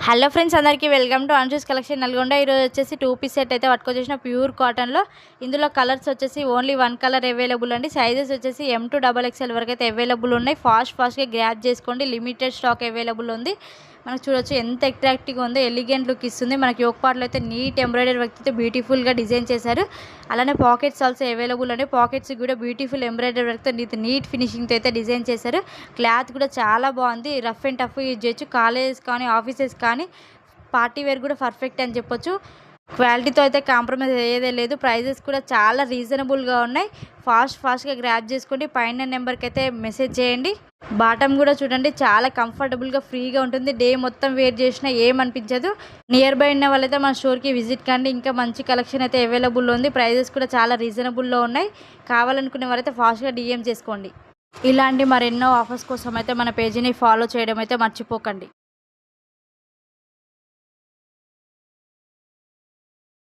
Hello friends, అందరికీ welcome to Anshu's collection Nalgonda. ఈరోజు వచ్చేసి 2 పీస్ సెట్ అయితే పట్టుకొచ్చేసిన ప్యూర్ కాటన్లో. ఇందులో కలర్స్ వచ్చేసి ఓన్లీ 1 కలర్ అవైలబుల్ అండి. సైజెస్ వచ్చేసి M to XXL వరకు అయితే అవైలబుల్ ఉన్నాయి. ఫాస్ట్గా గ్రాబ్ చేసుకోండి. లిమిటెడ్ స్టాక్ అవైలబుల్ ఉంది. మనకు చూడొచ్చు ఎంత అట్రాక్టివ్గా ఉందో, ఎలిగెంట్ లుక్ ఇస్తుంది. మనకి యోక్ పార్ట్లో అయితే నీట్ ఎంబ్రాయిడరీ వర్క్ అయితే బ్యూటిఫుల్గా డిజైన్ చేశారు. అలానే పాకెట్స్ ఆల్సో అవైలబుల్ అండి. పాకెట్స్ కూడా బ్యూటిఫుల్ ఎంబ్రాయిడరీ వర్క్తో నీట్ ఫినిషింగ్తో అయితే డిజైన్ చేశారు. క్లాత్ కూడా చాలా బాగుంది. రఫ్ అండ్ టఫ్ యూజ్ చేయొచ్చు. కాలేజెస్ కానీ ఆఫీసెస్ కానీ పార్టీ వేర్ కూడా పర్ఫెక్ట్ అని చెప్పొచ్చు. క్వాలిటీతో అయితే కాంప్రమైజ్ అయ్యేదే లేదు. ప్రైజెస్ కూడా చాలా రీజనబుల్గా ఉన్నాయి. ఫాస్ట్గా గ్రాబ్ చేసుకోండి. పైన నెంబర్కి అయితే మెసేజ్ చేయండి. బాటమ్ కూడా చూడండి, చాలా కంఫర్టబుల్గా ఫ్రీగా ఉంటుంది. డే మొత్తం వేర్ చేసినా ఏమనిపించదు. నియర్ బై ఉన్న వాళ్ళైతే మన స్టోర్కి విజిట్ కండి. ఇంకా మంచి కలెక్షన్ అయితే అవైలబుల్ ఉంది. ప్రైజెస్ కూడా చాలా రీజనబుల్లో ఉన్నాయి. కావాలనుకునే వాళ్ళైతే ఫాస్ట్గా DM చేసుకోండి. ఇలాంటి మరెన్నో ఆఫర్స్ కోసం అయితే మన పేజీని ఫాలో చేయడం అయితే మర్చిపోకండి.